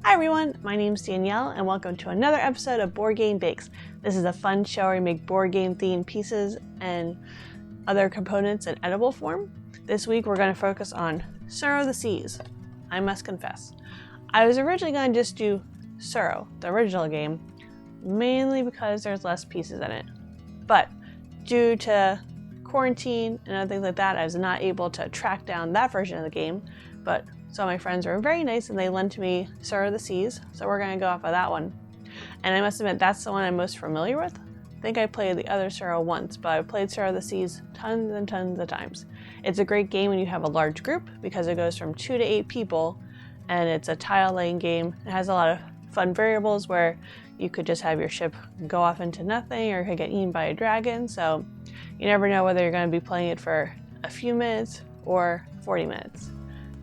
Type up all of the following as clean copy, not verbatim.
Hi everyone, my name's Danielle and welcome to another episode of Board Game Bakes. This is a fun show where we make board game themed pieces and other components in edible form. This week we're going to focus on Tsuro the Seas. I must confess, I was originally going to just do Tsuro, the original game, mainly because there's less pieces in it. But due to quarantine and other things like that, I was not able to track down that version of the game, but so my friends were very nice and they lent me Tsuro the Seas, so we're going to go off of that one. And I must admit, that's the one I'm most familiar with. I think I played the other Tsuro once, but I've played Tsuro the Seas tons and tons of times. It's a great game when you have a large group because it goes from 2 to 8 people, and it's a tile laying game. It has a lot of fun variables where you could just have your ship go off into nothing or it could get eaten by a dragon, so you never know whether you're going to be playing it for a few minutes or 40 minutes.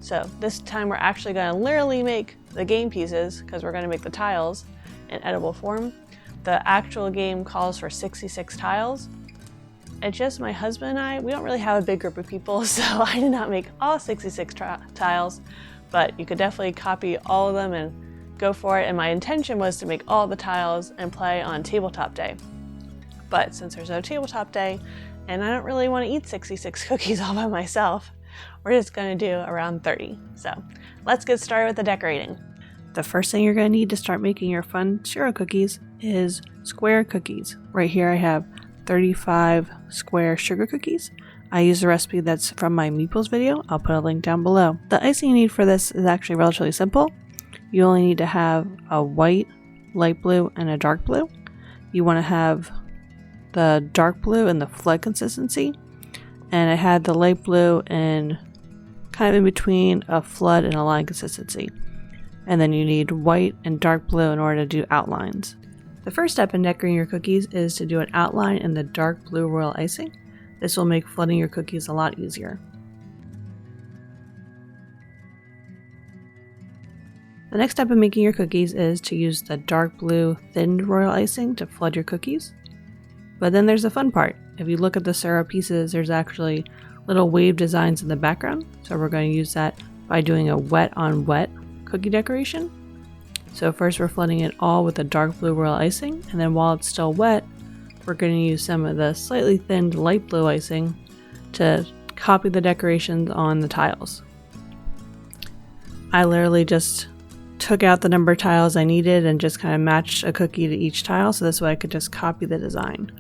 So this time we're actually going to literally make the game pieces because we're going to make the tiles in edible form. The actual game calls for 66 tiles. It's just my husband and I, we don't really have a big group of people, so I did not make all 66 tiles, but you could definitely copy all of them and go for it. And my intention was to make all the tiles and play on tabletop day. But since there's no tabletop day, and I don't really want to eat 66 cookies all by myself, we're just going to do around 30. So let's get started with the decorating. The first thing you're going to need to start making your fun Tsuro cookies is square cookies. Right here I have 35 square sugar cookies. I use the recipe that's from my meeples video. I'll put a link down below. The icing you need for this is actually relatively simple. You only need to have a white, light blue, and a dark blue. You want to have the dark blue in the flood consistency. And I had the light blue in kind of in between a flood and a line consistency. And then you need white and dark blue in order to do outlines. The first step in decorating your cookies is to do an outline in the dark blue royal icing. This will make flooding your cookies a lot easier. The next step in making your cookies is to use the dark blue thinned royal icing to flood your cookies. But then there's the fun part. If you look at the Tsuro pieces, there's actually little wave designs in the background. So we're going to use that by doing a wet on wet cookie decoration. So first we're flooding it all with the dark blue royal icing, and then while it's still wet, we're going to use some of the slightly thinned light blue icing to copy the decorations on the tiles. I literally just took out the number of tiles I needed and just kind of matched a cookie to each tile, so this way I could just copy the design.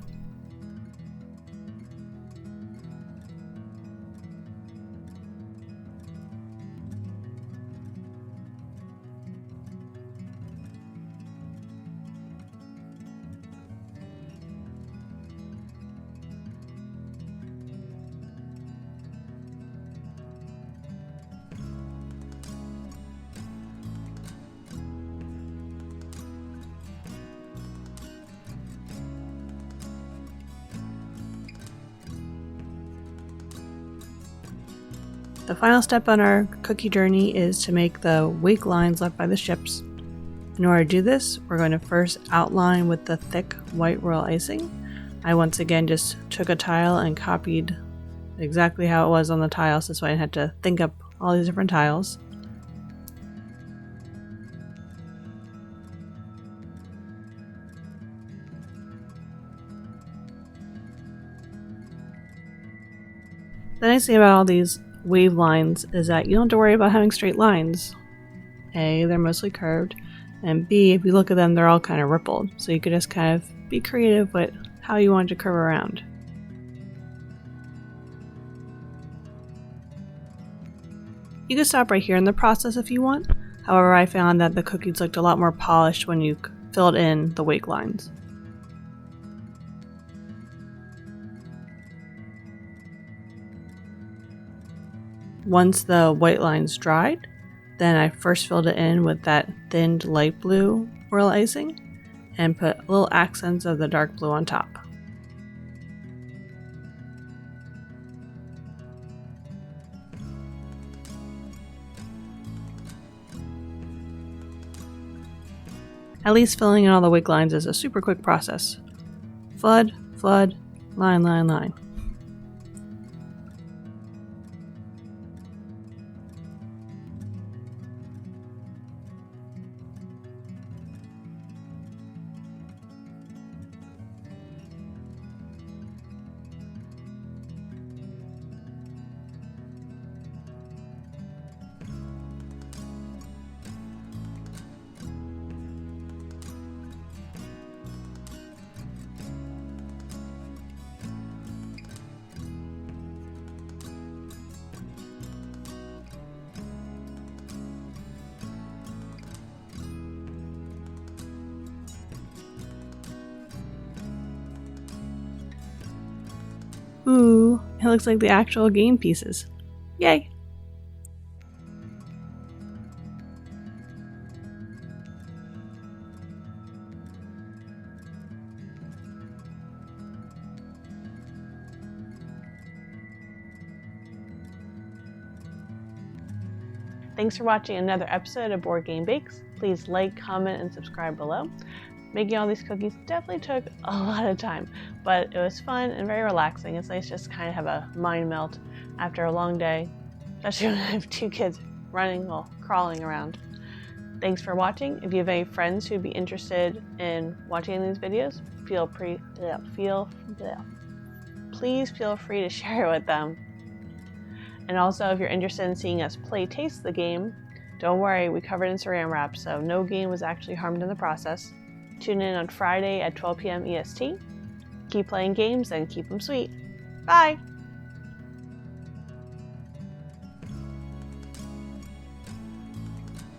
The final step on our cookie journey is to make the wake lines left by the ships. In order to do this, we're going to first outline with the thick white royal icing. I once again just took a tile and copied exactly how it was on the tile, so this way I had to think up all these different tiles. The nice thing about all these wave lines is that you don't have to worry about having straight lines. A, they're mostly curved, and B, if you look at them, they're all kind of rippled, so you could just kind of be creative with how you want to curve around. You can stop right here in the process if you want. However, I found that the cookies looked a lot more polished when you filled in the wake lines. Once the white lines dried, then I first filled it in with that thinned light blue royal icing and put little accents of the dark blue on top. At least filling in all the wake lines is a super quick process. Flood, flood, line, line, line. Ooh, it looks like the actual game pieces. Yay! Thanks for watching another episode of Board Game Bakes. Please like, comment, and subscribe below. Making all these cookies definitely took a lot of time, but it was fun and very relaxing. It's nice just to kind of have a mind melt after a long day, especially when I have 2 kids running, well, crawling around. Thanks for watching. If you have any friends who'd be interested in watching these videos, please feel free to share it with them. And also, if you're interested in seeing us play taste the game, don't worry, we covered it in saran wrap, so no game was actually harmed in the process. Tune in on Friday at 12 p.m. EST. Keep playing games and keep them sweet. Bye!